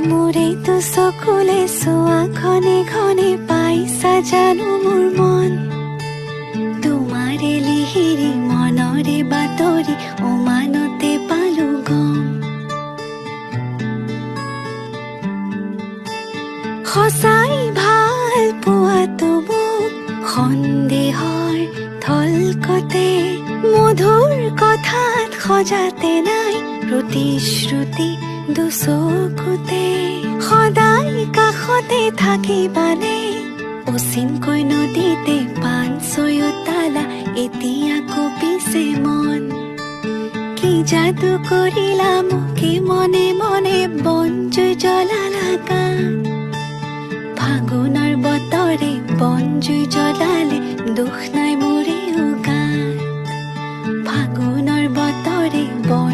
মোৰেতো চকুলে চোৱা ঘনে ঘনে পাইছা জানো মোৰ মন তোমাৰে লিহিৰি মনৰে বাতৰি অমানতে পালো গম সঁচাই ভাল পোৱাটো মোক সন্দেহৰ থলকতে মধুৰ কথাত সজাতে নাই প্ৰতিশ্ৰুতি দুচকুতে সদায় কাষতে থাকিবানে অচিনকৈ নদীতে পান ছয়তালা এতিয়া কঁপিছে মন কি যাদু কৰিলা মোকে মনে মনে বনজুই জ্বলালা গান ফাগুনৰ বতৰে বনজুই জ্বলালে দুখ নাই মোৰে উগান ফাগুনৰ বতৰে বন